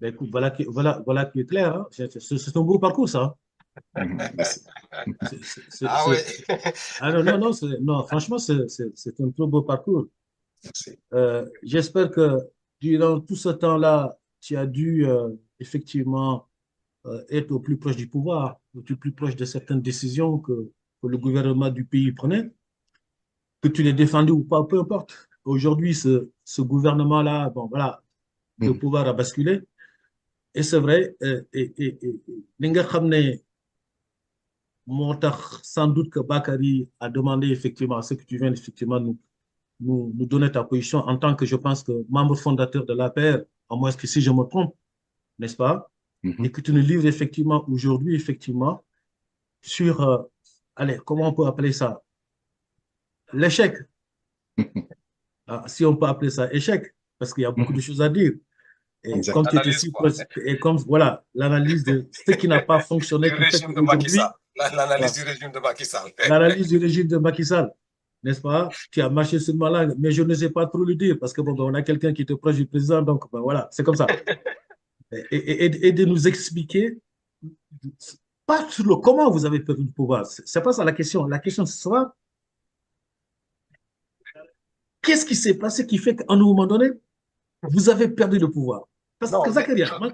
Ben, écoute, voilà qui est clair, hein. C'est un beau parcours, ça. Merci. C'est- c'est- c'est- Ah oui. c'est- Ah non, non, non, non, franchement, c'est un très beau parcours. Merci. J'espère que durant tout ce temps-là, tu as dû effectivement être au plus proche du pouvoir, au plus proche de certaines décisions que le gouvernement du pays prenait, que tu les défendu ou pas, peu importe. Aujourd'hui, ce gouvernement-là, bon, voilà, le Mhm. pouvoir a basculé. Et c'est vrai, li nga xam ne moo tax sans doute que Bakary a demandé effectivement ce que tu viens effectivement nous donner ta position en tant que, je pense, que membre fondateur de l'APR, à moins que si je me trompe, n'est-ce pas? Et Mhm. que tu nous livres effectivement aujourd'hui, effectivement, sur, allez, comment on peut appeler ça? L'échec. Ah, si on peut appeler ça échec, parce qu'il y a beaucoup de Mhm. choses à dire. Et comme Exact. tu étais L'analyse, si quoi. proche, et comme, voilà, l'analyse de ce qui n'a pas Du fonctionné, qui fait régime de Macky qu'aujourd'hui, Sall. L'analyse voilà, du régime de Macky Sall. l'analyse du régime de Macky Sall, n'est-ce pas? Tu as marché sur ma langue, mais je ne sais pas trop le dire parce que bon, ben, on a quelqu'un qui est proche du président, donc ben, voilà, c'est comme ça. Et de nous expliquer, pas sur le comment vous avez perdu le pouvoir, c'est pas ça la question. La question sera, qu'est-ce qui s'est passé qui fait qu'à un moment donné, vous avez perdu le pouvoir? Parce que Non, Zakaria, oui,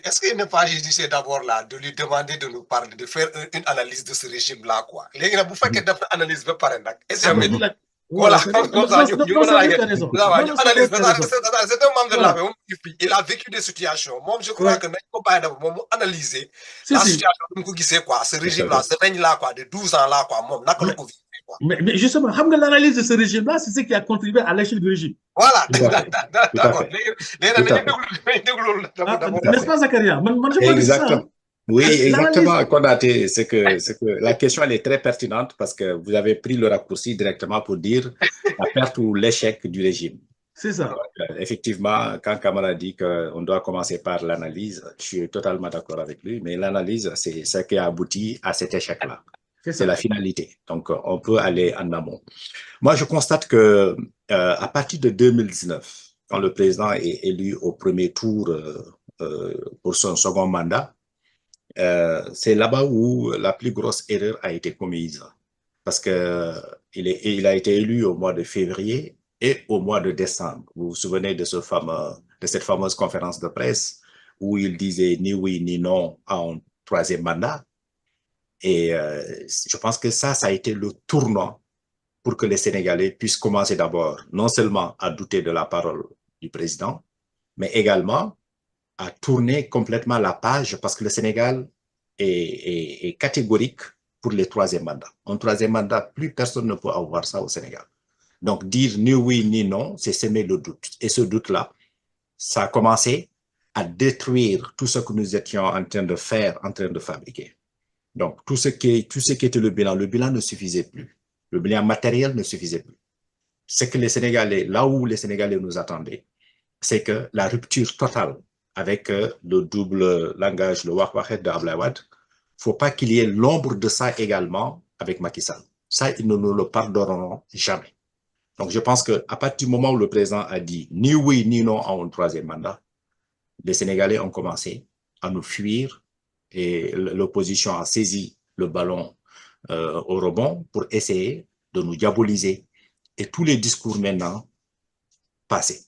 est-ce qu'il n'est pas judicieux d'abord là de lui demander de nous parler, de faire une analyse de ce régime-là, quoi. Les gars, vous faites Mhm. une analyse de parler, et c'est après, Mhm. voilà, voilà, c'est comme ça, non, non, non, c'est vrai, tu as raison. Non, non, c'est vrai, analyse, tu as raison. c'est un membre de Voilà, l'APE, il a vécu des situations. Moi, je crois ouais, que nous faut pas d'abord analyser si, la si, situation que vous savez, quoi, ce Tout à régime-là, fait. ce règne-là, quoi, de 12 ans là, quoi, moi, n'a que le mais, Covid, quoi. mais justement, l'analyse de ce régime-là, c'est ce qui a contribué à l'échec du régime. Voilà, Tout à fait. Tout à d'accord. fait. Tout à fait. Ah, D'abord. Tout à n'est-ce fait. pas, Zakaria? Je pense que c'est ça, hein. Exactement. Oui, L'analyse, exactement, Konaté. C'est que la question, elle est très pertinente parce que vous avez pris le raccourci directement pour dire la perte ou l'échec du régime. c'est ça. Effectivement, quand Kamara dit qu'on doit commencer par l'analyse, je suis totalement d'accord avec lui, mais l'analyse, c'est ce qui a abouti à cet échec-là. C'est C'est la ça. finalité. Donc, on peut aller en amont. Moi, je constate que à partir de 2019, quand le président est élu au premier tour pour son second mandat, c'est là-bas où la plus grosse erreur a été commise. Parce que il a été élu au mois de février et au mois de décembre. Vous vous souvenez de de cette fameuse conférence de presse où il disait ni oui ni non à un troisième mandat. Et je pense que ça a été le tournant pour que les Sénégalais puissent commencer d'abord non seulement à douter de la parole du président, mais également à tourner complètement la page parce que le Sénégal est catégorique pour les troisième mandats. Un troisième mandat, plus personne ne peut avoir ça au Sénégal. Donc dire ni oui ni non, c'est semer le doute. Et ce doute-là, ça a commencé à détruire tout ce que nous étions en train de faire, en train de fabriquer. Donc tout ce qui était le bilan ne suffisait plus. Le bilan matériel ne suffisait plus. Ce que les Sénégalais, là où les Sénégalais nous attendaient, c'est que la rupture totale avec le double langage, le wak-waket de Ablaye Wade, faut pas qu'il y ait l'ombre de ça également avec Macky Sall. Ça, ils ne nous le pardonneront jamais. Donc, je pense qu'à partir du moment où le président a dit ni oui ni non à un troisième mandat, les Sénégalais ont commencé à nous fuir et l'opposition a saisi le ballon au rebond pour essayer de nous diaboliser. Et tous les discours maintenant passés.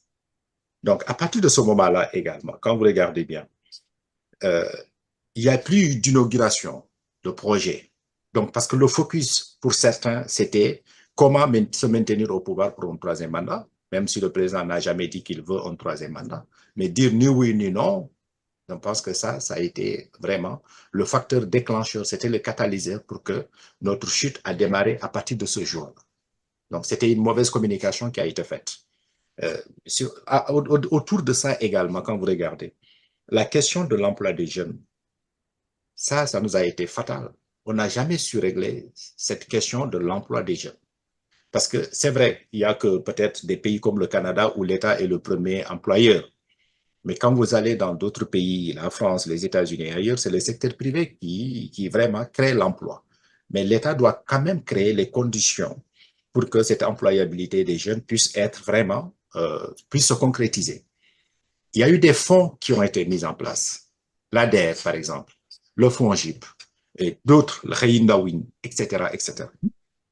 Donc, à partir de ce moment-là également, quand vous regardez bien, euh, il n'y a plus d'inauguration de projet. Donc, parce que le focus pour certains, c'était comment se maintenir au pouvoir pour un troisième mandat, même si le président n'a jamais dit qu'il veut un troisième mandat. Mais dire ni oui ni non, je pense que ça a été vraiment le facteur déclencheur, c'était le catalyseur pour que notre chute a démarré à partir de ce jour. Donc, c'était une mauvaise communication qui a été faite. Autour de ça également, quand vous regardez, la question de l'emploi des jeunes, ça nous a été fatal. On n'a jamais su régler cette question de l'emploi des jeunes. Parce que c'est vrai, il y a que peut-être des pays comme le Canada où l'État est le premier employeur. Mais quand vous allez dans d'autres pays, la France, les États-Unis et ailleurs, c'est le secteur privé qui vraiment crée l'emploi. Mais l'État doit quand même créer les conditions pour que cette employabilité des jeunes puisse être vraiment, puisse se concrétiser. il y a eu des fonds qui ont été mis en place. L'ADER, par exemple, le fonds GIP, et d'autres, le Reyindawin, etc., etc.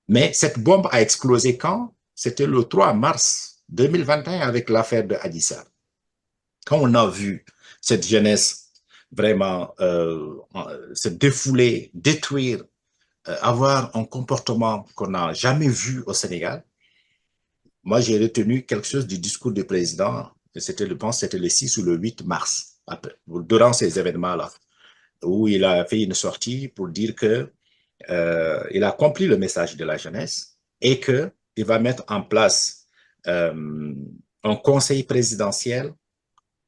Mais cette bombe a explosé quand? C'était le 3 mars 2021 avec l'affaire de Adissa. Quand on a vu cette jeunesse vraiment se défouler, détruire, avoir un comportement qu'on n'a jamais vu au Sénégal, moi j'ai retenu quelque chose du discours du président, c'était, je pense, c'était le 6 ou le 8 mars, durant ces événements-là, où il a fait une sortie pour dire que il a compris le message de la jeunesse et qu'il va mettre en place un conseil présidentiel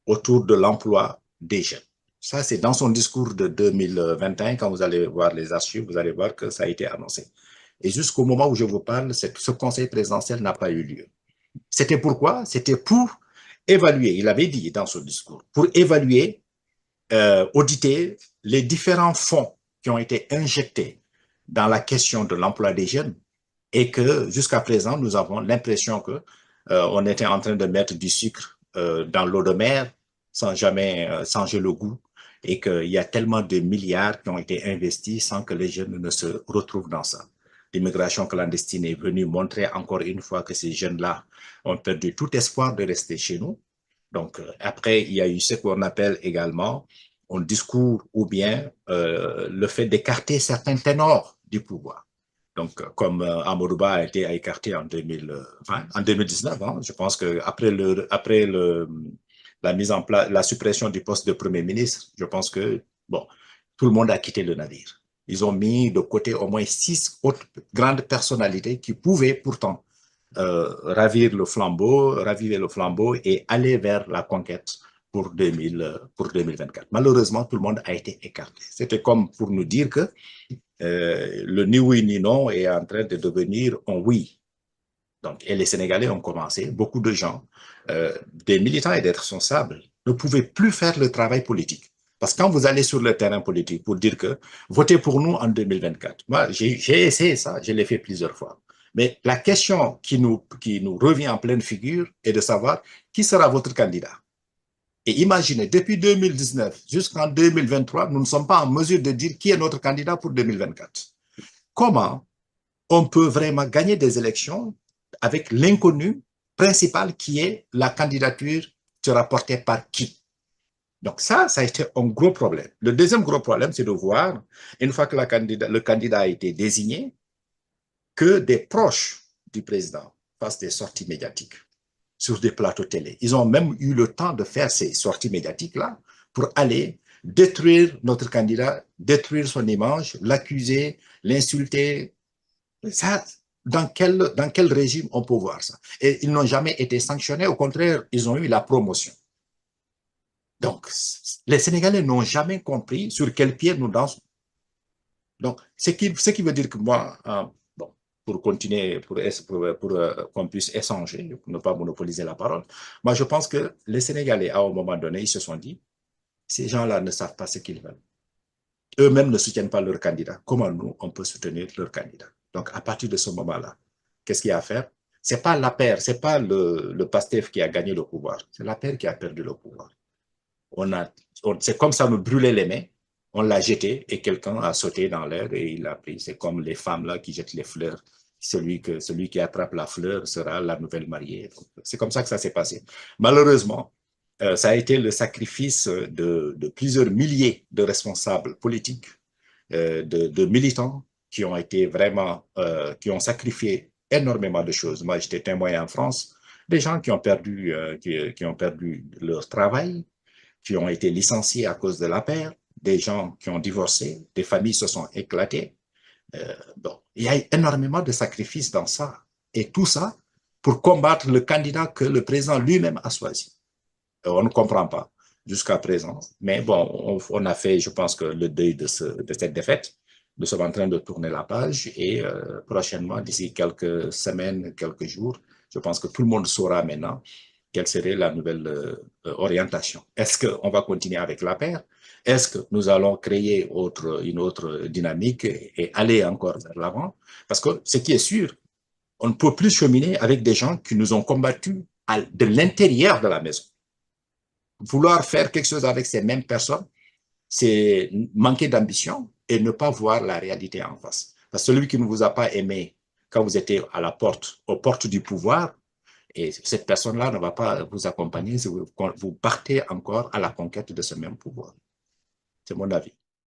autour de l'emploi des jeunes. Ça, c'est dans son discours de 2021. Quand vous allez voir les archives, vous allez voir que ça a été annoncé. Et jusqu'au moment où je vous parle, ce conseil présidentiel n'a pas eu lieu. C'était pourquoi? C'était pour évaluer, il avait dit dans son discours, pour évaluer, auditer les différents fonds qui ont été injectés dans la question de l'emploi des jeunes et que jusqu'à présent, nous avons l'impression que on était en train de mettre du sucre dans l'eau de mer sans jamais changer le goût et qu'il y a tellement de milliards qui ont été investis sans que les jeunes ne se retrouvent dans ça. L'immigration clandestine est venue montrer encore une fois que ces jeunes-là ont perdu tout espoir de rester chez nous. Donc, après, il y a eu ce qu'on appelle également un discours ou bien le fait d'écarter certains ténors du pouvoir. Donc, comme Amadouba a été écarté en 2020, en 2019, hein, je pense qu'après la mise en place, la suppression du poste de Premier ministre, je pense que, bon, tout le monde a quitté le navire. Ils ont mis de côté au moins 6 autres grandes personnalités qui pouvaient pourtant raviver le flambeau et aller vers la conquête pour 2024. Malheureusement, tout le monde a été écarté. C'était comme pour nous dire que le ni oui ni non est en train de devenir un oui. Donc, et les Sénégalais ont commencé, beaucoup de gens, des militants et des responsables, ne pouvaient plus faire le travail politique. Parce que quand vous allez sur le terrain politique pour dire que votez pour nous en 2024, moi j'ai essayé ça, je l'ai fait plusieurs fois. Mais la question qui nous revient en pleine figure est de savoir qui sera votre candidat. Et imaginez, depuis 2019 jusqu'en 2023, nous ne sommes pas en mesure de dire qui est notre candidat pour 2024. Comment on peut vraiment gagner des élections avec l'inconnu principal qui est la candidature sera portée par qui? Donc ça a été un gros problème. Le deuxième gros problème, c'est de voir, une fois que le candidat a été désigné, que des proches du président fassent des sorties médiatiques sur des plateaux télé. Ils ont même eu le temps de faire ces sorties médiatiques-là pour aller détruire notre candidat, détruire son image, l'accuser, l'insulter. Ça, dans quel régime on peut voir ça? Et ils n'ont jamais été sanctionnés, au contraire, ils ont eu la promotion. Donc, les Sénégalais n'ont jamais compris sur quel pied nous dansons. Donc, ce qui veut dire que moi, bon, pour continuer, pour qu'on puisse échanger, pour ne pas monopoliser la parole, moi, je pense que les Sénégalais, à un moment donné, ils se sont dit, ces gens-là ne savent pas ce qu'ils veulent. Eux-mêmes ne soutiennent pas leur candidat. Comment nous, on peut soutenir leur candidat? Donc, à partir de ce moment-là, qu'est-ce qu'il y a à faire? C'est pas la paire, c'est pas le PASTEF qui a gagné le pouvoir, c'est la paire qui a perdu le pouvoir. C'est comme ça, nous brûlait les mains, on l'a jeté et quelqu'un a sauté dans l'air et il l'a pris. C'est comme les femmes là qui jettent les fleurs. Celui qui attrape la fleur sera la nouvelle mariée. C'est comme ça que ça s'est passé. Malheureusement, ça a été le sacrifice de plusieurs milliers de responsables politiques, de militants qui ont été vraiment, qui ont sacrifié énormément de choses. Moi, j'étais témoin en France, des gens qui ont perdu leur travail, qui ont été licenciés à cause de la paire, des gens qui ont divorcé, des familles se sont éclatées. Bon, il y a énormément de sacrifices dans ça. Et tout ça pour combattre le candidat que le président lui-même a choisi. On ne comprend pas jusqu'à présent. Mais bon, on a fait, je pense, que le deuil de cette défaite. Nous sommes en train de tourner la page et prochainement, d'ici quelques semaines, quelques jours, je pense que tout le monde saura maintenant quelle serait la nouvelle orientation. Est-ce qu'on va continuer avec la paire? Est-ce que nous allons créer une autre dynamique et aller encore vers l'avant? Parce que ce qui est sûr, on ne peut plus cheminer avec des gens qui nous ont combattus de l'intérieur de la maison. vouloir faire quelque chose avec ces mêmes personnes, c'est manquer d'ambition et ne pas voir la réalité en face. Parce que celui qui ne vous a pas aimé quand vous étiez à la porte, aux portes du pouvoir, et cette personne-là ne va pas vous accompagner si vous partez encore à la conquête de ce même pouvoir. C'est mon avis.